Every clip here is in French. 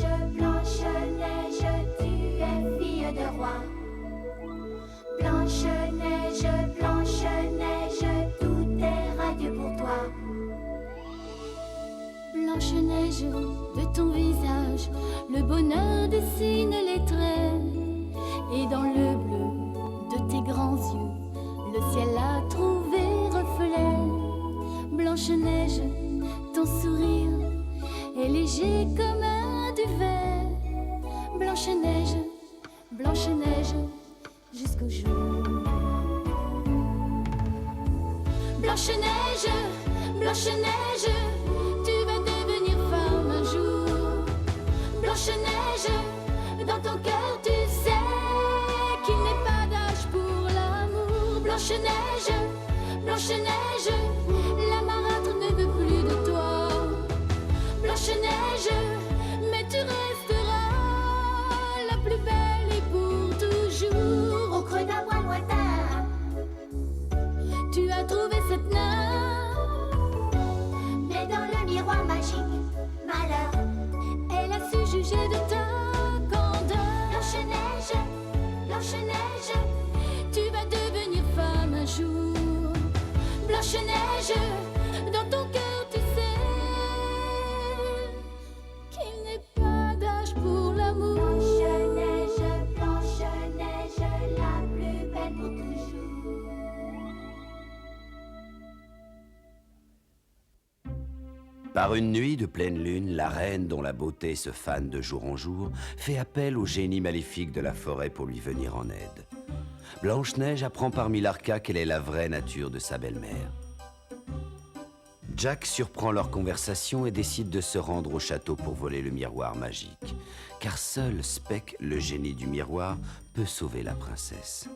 Blanche-Neige, tu es fille de roi. Blanche-Neige, Blanche-Neige, tout est radieux pour toi. Blanche-Neige, de ton visage, le bonheur dessine les traits. Et dans le bleu de tes grands yeux, le ciel a trouvé reflet. Blanche-Neige, ton sourire est léger comme un duvet. Blanche-Neige, Blanche-Neige, jusqu'au jour. Blanche-Neige, Blanche-Neige, tu vas devenir femme un jour. Blanche-Neige, dans ton cœur tu sais qu'il n'est pas d'âge pour l'amour. Blanche-Neige, Blanche-Neige, la marâtre ne veut plus de toi. Blanche-Neige, mais tu resteras la plus belle et pour toujours. Au creux d'un bois lointain, tu as trouvé cette nymphe, mais dans le miroir magique, malheur. elle a su juger de ta candeur. Blanche-Neige, Blanche-Neige, Tu vas devenir femme un jour. Blanche-Neige, dans ton cœur tu sais qu'il n'est pas d'âge pour l'amour. Blanche-Neige, Blanche-Neige, la plus belle pour toujours. Par une nuit de pleine lune, la reine, dont la beauté se fane de jour en jour, fait appel au génie maléfique de la forêt pour lui venir en aide. Blanche-Neige apprend par Millarca quelle est la vraie nature de sa belle-mère. Jack surprend leur conversation et décide de se rendre au château pour voler le miroir magique, car seul Speck, le génie du miroir, peut sauver la princesse.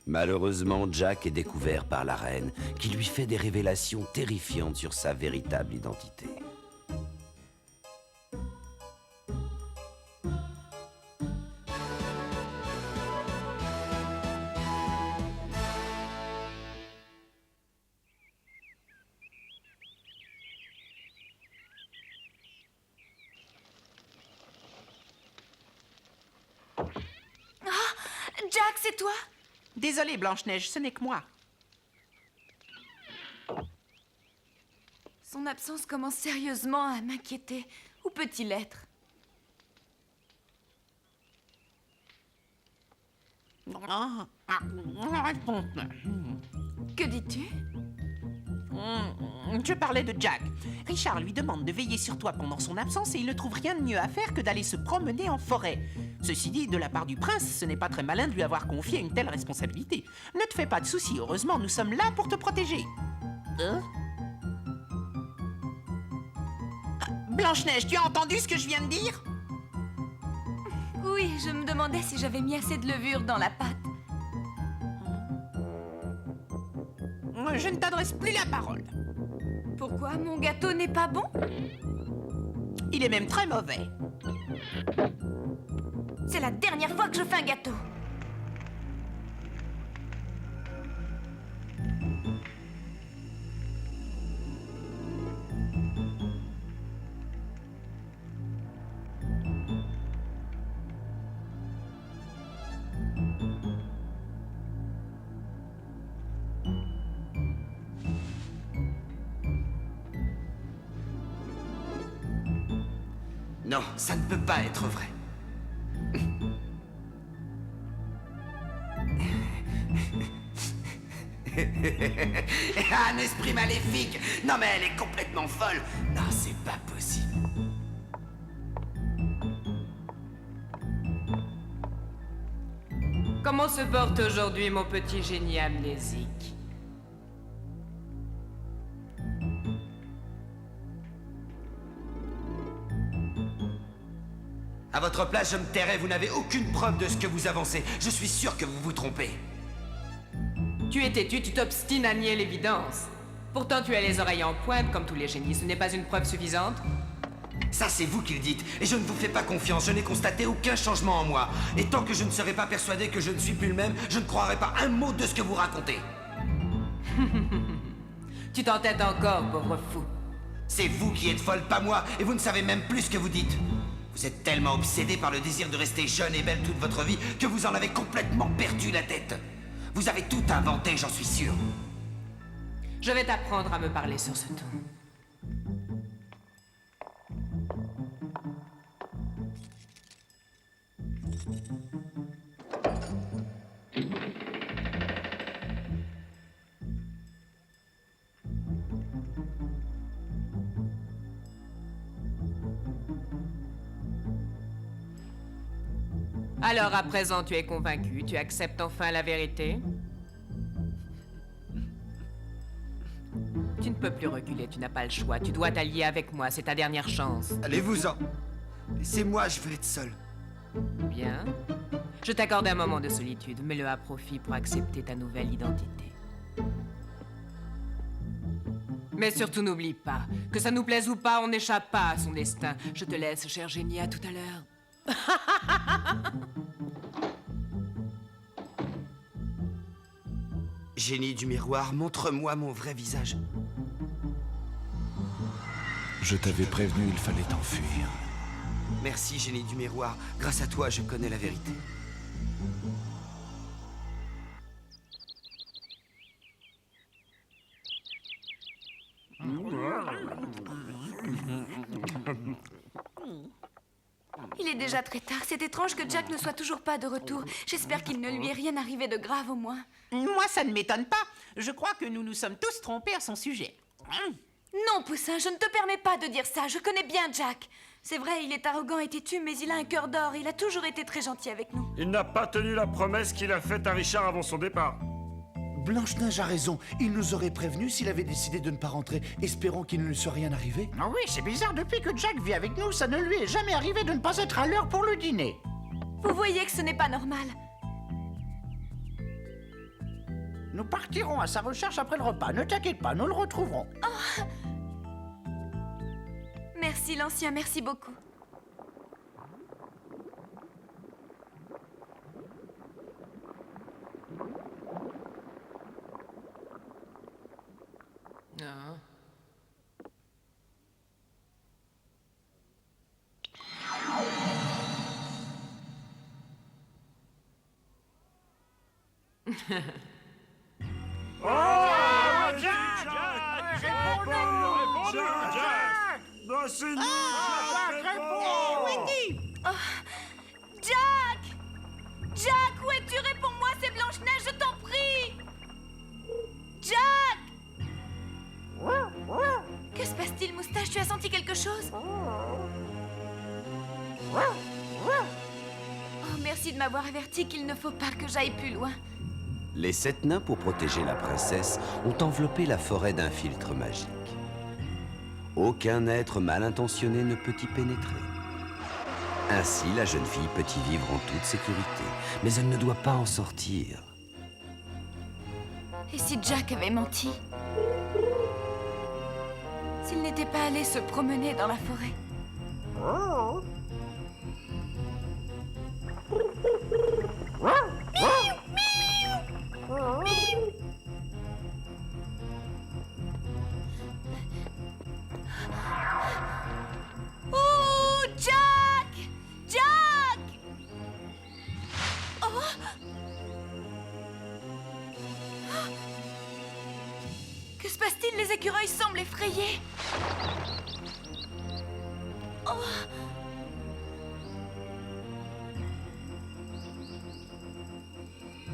Malheureusement, Jack est découvert par la reine, qui lui fait des révélations terrifiantes sur sa véritable identité. Jack, c'est toi? Désolée, Blanche-Neige, ce n'est que moi. Son absence commence sérieusement à m'inquiéter. Où peut-il être? Que dis-tu? Je parlais de Jack. Richard lui demande de veiller sur toi pendant son absence et il ne trouve rien de mieux à faire que d'aller se promener en forêt. Ceci dit, de la part du prince, ce n'est pas très malin de lui avoir confié une telle responsabilité. Ne te fais pas de soucis, heureusement, nous sommes là pour te protéger. Blanche-Neige, tu as entendu ce que je viens de dire? Oui, je me demandais si j'avais mis assez de levure dans la pâte. Je ne t'adresse plus la parole. Pourquoi mon gâteau n'est pas bon? Il est même très mauvais. C'est la dernière fois que je fais un gâteau. Non, ça ne peut pas être vrai. Un esprit maléfique! Non mais elle est complètement folle! Non, c'est pas possible. Comment se porte aujourd'hui mon petit génie amnésique? À votre place, je me tairai, vous n'avez aucune preuve de ce que vous avancez. Je suis sûr que vous vous trompez. Tu es têtu, tu t'obstines à nier l'évidence. Pourtant, tu as les oreilles en pointe comme tous les génies. Ce n'est pas une preuve suffisante? Ça, c'est vous qui le dites, et je ne vous fais pas confiance. Je n'ai constaté aucun changement en moi. Et tant que je ne serai pas persuadé que je ne suis plus le même, je ne croirai pas un mot de ce que vous racontez. Tu t'entêtes encore, pauvre fou. C'est vous qui êtes folle, pas moi, et vous ne savez même plus ce que vous dites. Vous êtes tellement obsédé par le désir de rester jeune et belle toute votre vie que vous en avez complètement perdu la tête. Vous avez tout inventé, j'en suis sûr. Je vais t'apprendre à me parler sur ce ton. Alors à présent, tu es convaincu, tu acceptes enfin la vérité? Tu ne peux plus reculer, tu n'as pas le choix. Tu dois t'allier avec moi, c'est ta dernière chance. Allez-vous-en. Laissez-moi, je veux être seul. Bien. Je t'accorde un moment de solitude, mets-le à profit pour accepter ta nouvelle identité. Mais surtout n'oublie pas, que ça nous plaise ou pas, on n'échappe pas à son destin. Je te laisse, chère génie, à tout à l'heure. Génie du miroir, montre-moi mon vrai visage. Je t'avais prévenu, il fallait t'enfuir. Merci, génie du miroir. Grâce à toi, je connais la vérité. Il est déjà très tard. C'est étrange que Jack ne soit toujours pas de retour. J'espère qu'il ne lui est rien arrivé de grave au moins. Moi, ça ne m'étonne pas. Je crois que nous nous sommes tous trompés à son sujet. Non, Poussin, je ne te permets pas de dire ça. Je connais bien Jack. C'est vrai, il est arrogant et têtu, mais il a un cœur d'or. Il a toujours été très gentil avec nous. Il n'a pas tenu la promesse qu'il a faite à Richard avant son départ. Blanche-Neige a raison. Il nous aurait prévenu s'il avait décidé de ne pas rentrer. Espérons qu'il ne lui soit rien arrivé. Ah oui, c'est bizarre. Depuis que Jack vit avec nous, ça ne lui est jamais arrivé de ne pas être à l'heure pour le dîner. Vous voyez que ce n'est pas normal. Nous partirons à sa recherche après le repas. Ne t'inquiète pas, nous le retrouverons. Merci, l'ancien, merci beaucoup. Ah. Jack! Jack, où es-tu? Réponds-moi, c'est Blanche-Neige, je t'en prie! Jack! Que se passe-t-il, Moustache? Tu as senti quelque chose? Oh, merci de m'avoir averti qu'il ne faut pas que j'aille plus loin. Les 7 nains, pour protéger la princesse, ont enveloppé la forêt d'un filtre magique. Aucun être mal intentionné ne peut y pénétrer. Ainsi, la jeune fille peut y vivre en toute sécurité, mais elle ne doit pas en sortir. Et si Jack avait menti? S'il n'était pas allé se promener dans la forêt? Oh, Jack! Jack! Oh! Que se passe-t-il? Les écureuils semblent effrayés. Oh!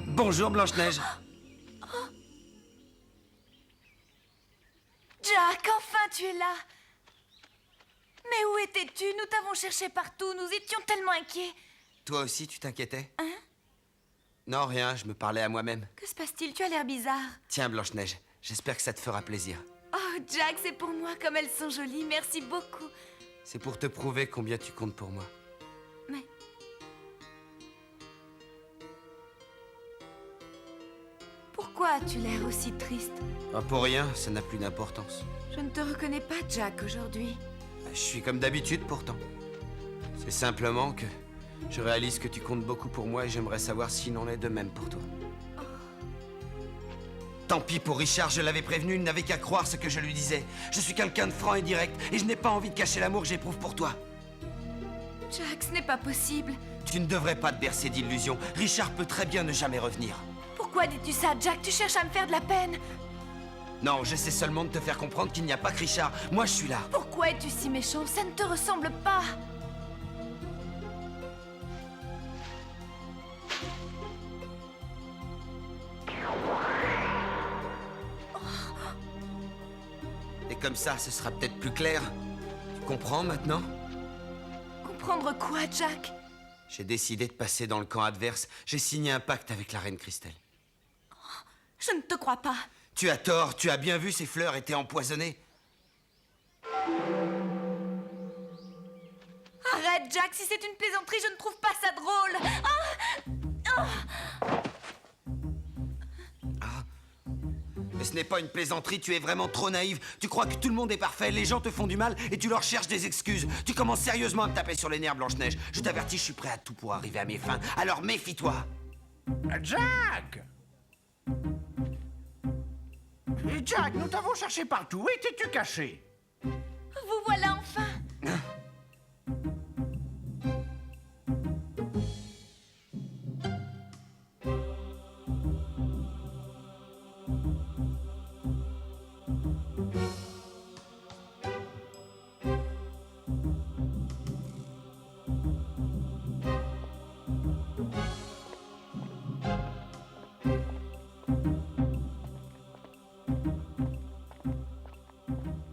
Bonjour, Blanche-Neige. Jack, enfin tu es là. Mais où étais-tu? Nous t'avons cherché partout, nous étions tellement inquiets. Toi aussi, tu t'inquiétais? Hein? Non, rien, je me parlais à moi-même. Que se passe-t-il? Tu as l'air bizarre. Tiens, Blanche-Neige, j'espère que ça te fera plaisir. Oh, Jack, c'est pour moi, comme elles sont jolies, merci beaucoup. C'est pour te prouver combien tu comptes pour moi. Mais... Pourquoi as-tu l'air aussi triste? Ah, pour rien, ça n'a plus d'importance. Je ne te reconnais pas, Jack, aujourd'hui. Je suis comme d'habitude pourtant. C'est simplement que je réalise que tu comptes beaucoup pour moi et j'aimerais savoir s'il en est de même pour toi. Tant pis pour Richard, je l'avais prévenu, il n'avait qu'à croire ce que je lui disais. Je suis quelqu'un de franc et direct, et je n'ai pas envie de cacher l'amour que j'éprouve pour toi. Jack, ce n'est pas possible. Tu ne devrais pas te bercer d'illusions. Richard peut très bien ne jamais revenir. Pourquoi dis-tu ça, Jack? Tu cherches à me faire de la peine. Non, j'essaie seulement de te faire comprendre qu'il n'y a pas que Richard. Moi, je suis là. Pourquoi es-tu si méchant? Ça ne te ressemble pas. Et comme ça, ce sera peut-être plus clair. Tu comprends maintenant? Comprendre quoi, Jack? J'ai décidé de passer dans le camp adverse. J'ai signé un pacte avec la reine Christelle. Je ne te crois pas. Tu as tort, tu as bien vu, ces fleurs étaient empoisonnées. Arrête, Jack, si c'est une plaisanterie, je ne trouve pas ça drôle. Mais ce n'est pas une plaisanterie, tu es vraiment trop naïve. Tu crois que tout le monde est parfait, les gens te font du mal et tu leur cherches des excuses. Tu commences sérieusement à me taper sur les nerfs, Blanche-Neige. Je t'avertis, je suis prêt à tout pour arriver à mes fins. Alors méfie-toi. Jack! Jack, nous t'avons cherché partout. Où étais-tu caché? Vous voilà enfin.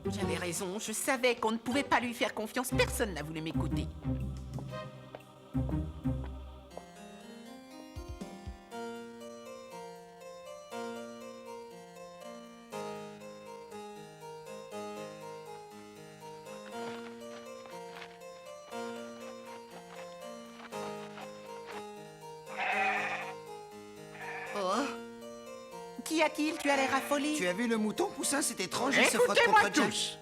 J'avais raison, je savais qu'on ne pouvait pas lui faire confiance. Personne n'a voulu m'écouter. Qu'y a-t-il? Tu as l'air affolé. Tu as vu le mouton, Poussin? C'est étrange, il se frotte Écoutez-moi contre Jack. tous.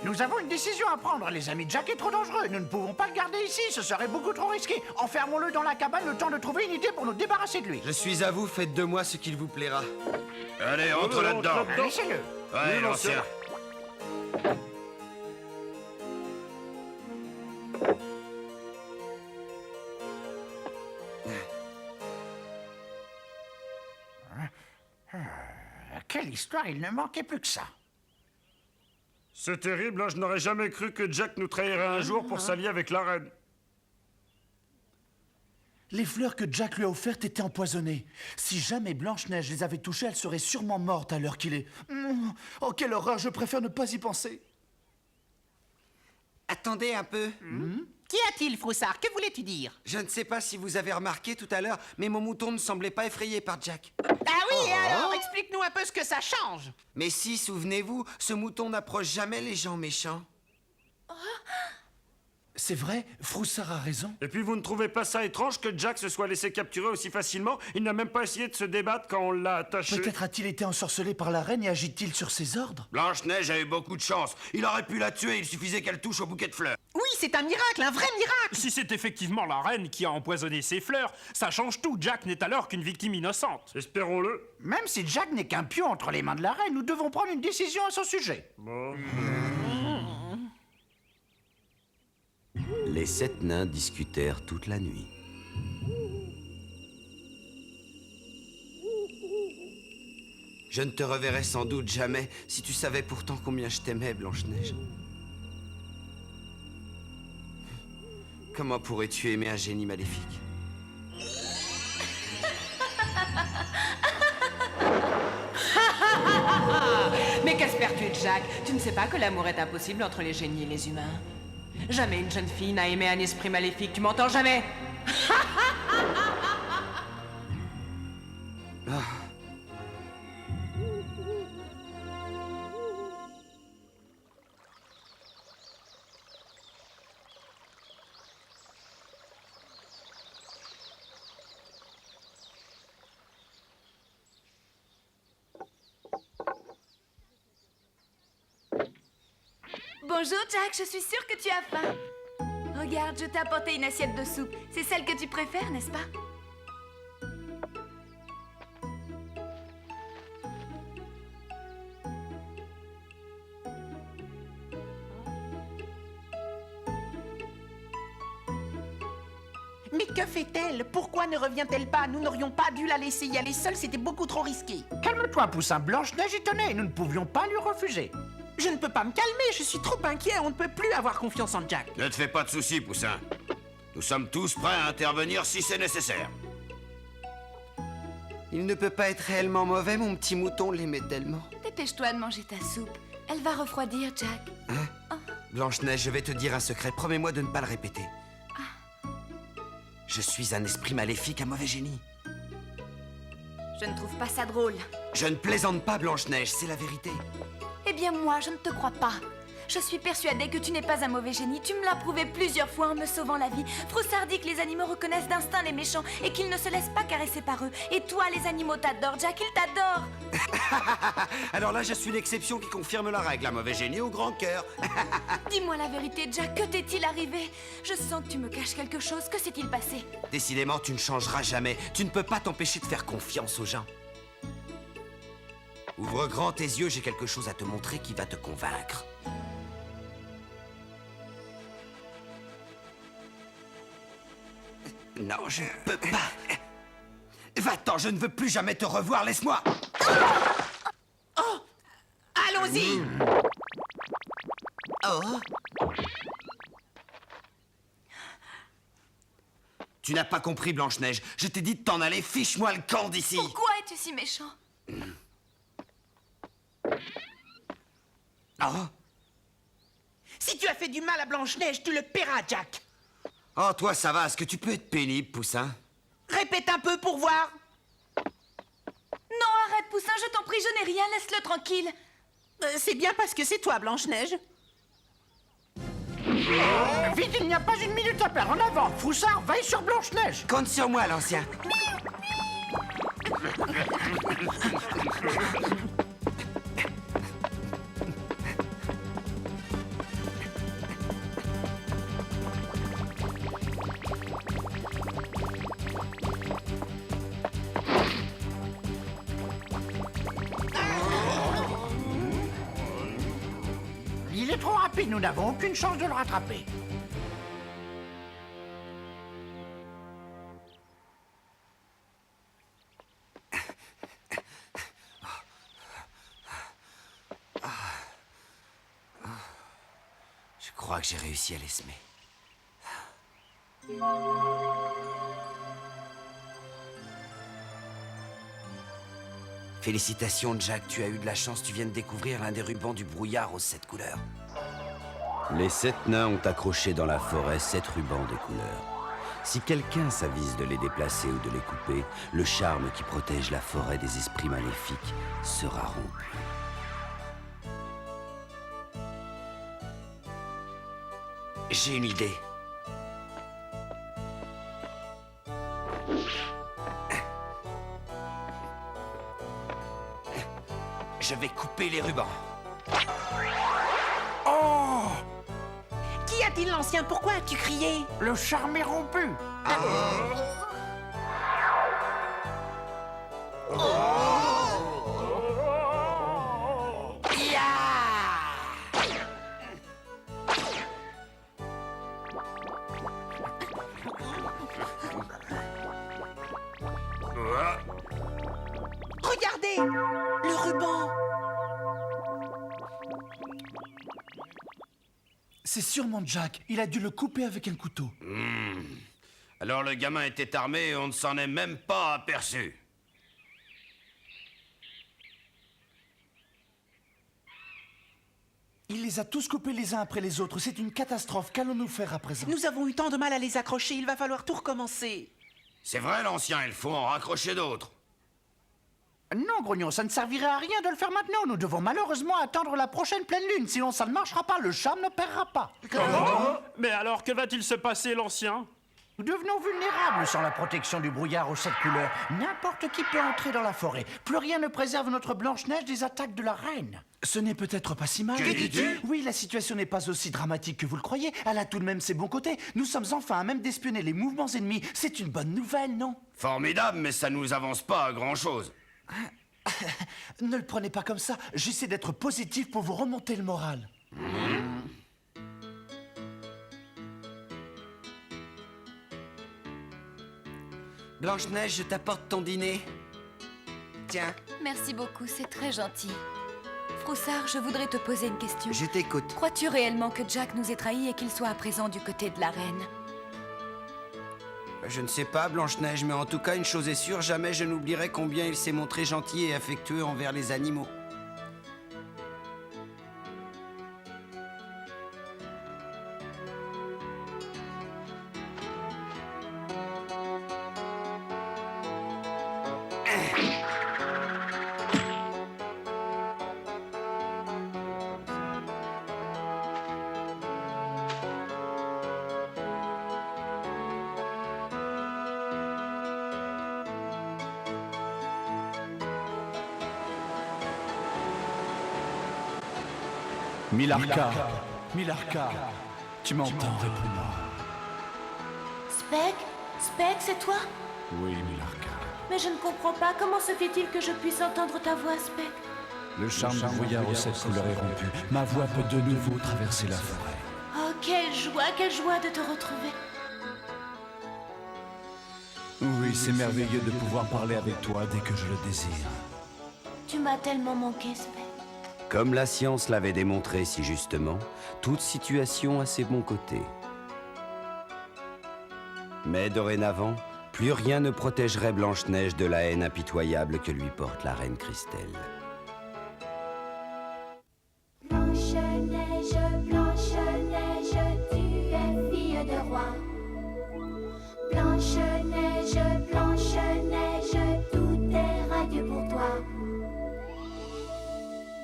Nous avons une décision à prendre, les amis. Jack est trop dangereux. Nous ne pouvons pas le garder ici. Ce serait beaucoup trop risqué. Enfermons-le dans la cabane le temps de trouver une idée pour nous débarrasser de lui. Je suis à vous, faites de moi ce qu'il vous plaira. Allez, entre là-dedans. Laissez-le. Ouais, l'ancien. Quelle histoire, il ne manquait plus que ça. C'est terrible, hein, je n'aurais jamais cru que Jack nous trahirait un jour pour s'allier avec la reine. Les fleurs que Jack lui a offertes étaient empoisonnées. Si jamais Blanche-Neige les avait touchées, elle serait sûrement morte à l'heure qu'il est. Oh, quelle horreur, je préfère ne pas y penser. Attendez un peu. Qu'y a-t-il, Froussard? Que voulais-tu dire? Je ne sais pas si vous avez remarqué tout à l'heure, mais mon mouton ne semblait pas effrayé par Jack. Ah oui, et alors, explique-nous un peu ce que ça change. Mais si, souvenez-vous, ce mouton n'approche jamais les gens méchants. C'est vrai, Froussard a raison. Et puis vous ne trouvez pas ça étrange que Jack se soit laissé capturer aussi facilement? Il n'a même pas essayé de se débattre quand on l'a attaché. Peut-être a-t-il été ensorcelé par la reine et agit-il sur ses ordres? Blanche-Neige a eu beaucoup de chance. Il aurait pu la tuer, il suffisait qu'elle touche au bouquet de fleurs. Oui, c'est un miracle, un vrai miracle. Si c'est effectivement la reine qui a empoisonné ses fleurs, ça change tout. Jack n'est alors qu'une victime innocente. Espérons-le. Même si Jack n'est qu'un pion entre les mains de la reine, nous devons prendre une décision à son sujet. Bon. Les 7 nains discutèrent toute la nuit. Je ne te reverrai sans doute jamais, si tu savais pourtant combien je t'aimais, Blanche-Neige. Comment pourrais-tu aimer un génie maléfique? Mais qu'espères-tu, Jack? Tu ne sais pas que l'amour est impossible entre les génies et les humains. Jamais une jeune fille n'a aimé un esprit maléfique, tu m'entends? Jamais? Bonjour, Jack, je suis sûre que tu as faim. Regarde, je t'ai apporté une assiette de soupe. C'est celle que tu préfères, n'est-ce pas? Mais que fait-elle? Pourquoi ne revient-elle pas? Nous n'aurions pas dû la laisser y aller seule, c'était beaucoup trop risqué. Calme-toi, Poussin. Blanche-Neige y tenait. Nous ne pouvions pas lui refuser. Je ne peux pas me calmer, je suis trop inquiet, on ne peut plus avoir confiance en Jack. Ne te fais pas de soucis, Poussin. Nous sommes tous prêts à intervenir si c'est nécessaire. Il ne peut pas être réellement mauvais, mon petit mouton l'aimait tellement. Dépêche-toi de manger ta soupe. Elle va refroidir, Jack. Blanche-Neige, je vais te dire un secret. Promets-moi de ne pas le répéter. Je suis un esprit maléfique, un mauvais génie. Je ne trouve pas ça drôle. Je ne plaisante pas, Blanche-Neige, c'est la vérité. Eh bien, moi, je ne te crois pas. Je suis persuadée que tu n'es pas un mauvais génie. Tu me l'as prouvé plusieurs fois en me sauvant la vie. Froussard dit que les animaux reconnaissent d'instinct les méchants et qu'ils ne se laissent pas caresser par eux. Et toi, les animaux t'adorent, Jack, ils t'adorent. Alors là, je suis l'exception qui confirme la règle. Un mauvais génie au grand cœur. Dis-moi la vérité, Jack, que t'est-il arrivé? Je sens que tu me caches quelque chose. Que s'est-il passé? Décidément, tu ne changeras jamais. Tu ne peux pas t'empêcher de faire confiance aux gens. Ouvre grand tes yeux, j'ai quelque chose à te montrer qui va te convaincre. Non, je ne peux pas. Va-t'en, je ne veux plus jamais te revoir, laisse-moi. Allons-y! Tu n'as pas compris, Blanche-Neige. Je t'ai dit de t'en aller, fiche-moi le camp d'ici. Pourquoi es-tu si méchant? Oh, Si tu as fait du mal à Blanche-Neige, tu le paieras, Jack. oh, toi, ça va. Est-ce que tu peux être pénible, Poussin? Répète un peu pour voir. Non, arrête, Poussin, je t'en prie, je n'ai rien, laisse-le tranquille. C'est bien parce que c'est toi, Blanche-Neige. Vite, il n'y a pas une minute à perdre. En avant. Froussard, veille sur Blanche-Neige. Compte sur moi, l'ancien. Il est trop rapide. Nous n'avons aucune chance de le rattraper. Je crois que j'ai réussi à l'esmer. Félicitations, Jack, tu as eu de la chance, tu viens de découvrir l'un des rubans du brouillard aux 7 couleurs. Les 7 nains ont accroché dans la forêt 7 rubans de couleurs. Si quelqu'un s'avise de les déplacer ou de les couper, le charme qui protège la forêt des esprits maléfiques sera rompu. J'ai une idée. Je vais couper les rubans. Oh! Qu'y a-t-il, l'ancien? Pourquoi as-tu crié? Le charme est rompu. Regardez! Le ruban! C'est sûrement Jack. Il a dû le couper avec un couteau. Alors le gamin était armé et on ne s'en est même pas aperçu. Il les a tous coupés les uns après les autres. C'est une catastrophe. Qu'allons-nous faire à présent? Nous avons eu tant de mal à les accrocher, il va falloir tout recommencer. C'est vrai, l'ancien, il faut en raccrocher d'autres. Non, Grognon, ça ne servirait à rien de le faire maintenant. Nous devons malheureusement attendre la prochaine pleine lune. Sinon, ça ne marchera pas. Le charme ne paiera pas. Mais alors, que va-t-il se passer, l'ancien? Nous devenons vulnérables sans la protection du brouillard aux 7 couleurs. N'importe qui peut entrer dans la forêt. Plus rien ne préserve notre Blanche-Neige des attaques de la reine. Ce n'est peut-être pas si mal. Que dis-tu? Oui, la situation n'est pas aussi dramatique que vous le croyez. Elle a tout de même ses bons côtés. Nous sommes enfin à même d'espionner les mouvements ennemis. C'est une bonne nouvelle, non? Formidable, mais ça ne nous avance pas à grand-chose. Ne le prenez pas comme ça. J'essaie d'être positif pour vous remonter le moral. Blanche-Neige, je t'apporte ton dîner. Tiens, Merci beaucoup, c'est très gentil. Froussard, je voudrais te poser une question. je t'écoute. Crois-tu réellement que Jack nous ait trahis et qu'il soit à présent du côté de la reine? Je ne sais pas, Blanche-Neige, mais en tout cas, une chose est sûre, jamais je n'oublierai combien il s'est montré gentil et affectueux envers les animaux. Milarca, tu m'entends, réponds-moi. Spec? Spec, c'est toi? Oui, Milarca. Mais je ne comprends pas. Comment se fait-il que je puisse entendre ta voix, Spec? Le charme du brouillard aux 7 couleurs est rompu. Ma voix peut de nouveau traverser la forêt. Oh, quelle joie de te retrouver. Oui, c'est merveilleux de pouvoir parler avec toi dès que je le désire. Tu m'as tellement manqué, Spec. Comme la science l'avait démontré si justement, toute situation a ses bons côtés. Mais dorénavant, plus rien ne protégerait Blanche-Neige de la haine impitoyable que lui porte la reine Christelle. Blanche-Neige, Blanche-Neige, tu es fille de roi. Blanche-Neige, Blanche-Neige, tout est radieux pour toi.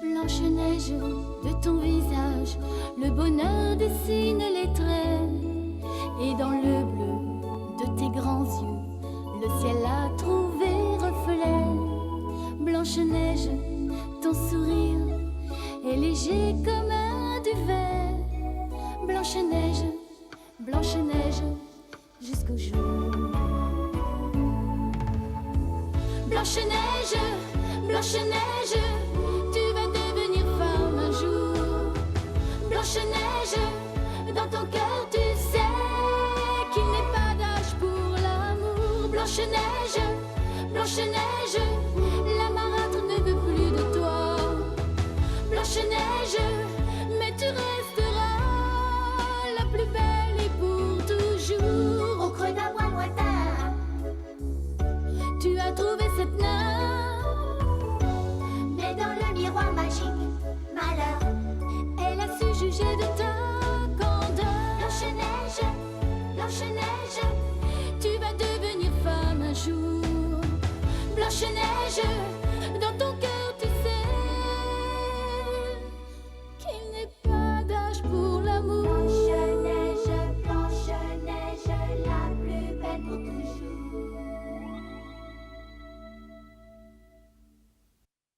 Blanche-Neige, de ton visage, le bonheur dessine les traits. Et dans le bleu de tes grands yeux, le ciel a trouvé reflet. Blanche-Neige, ton sourire est léger comme un duvet. Blanche-Neige, Blanche-Neige, jusqu'au jour. Blanche-Neige, Blanche-Neige, tu vas devenir femme un jour. Blanche-Neige, dans ton cœur tu sais qu'il n'est pas d'âge pour l'amour. Blanche-Neige, Blanche-Neige, la marâtre ne veut plus de toi. Blanche-Neige, mais tu resteras la plus belle et pour toujours. Au creux d'un bois lointain, Tu as trouvé cette nymphe, mais dans le miroir magique, malheur. elle a su juger de ta candeur. Blanche-Neige, Blanche-Neige, Tu vas devenir femme un jour. Blanche-Neige,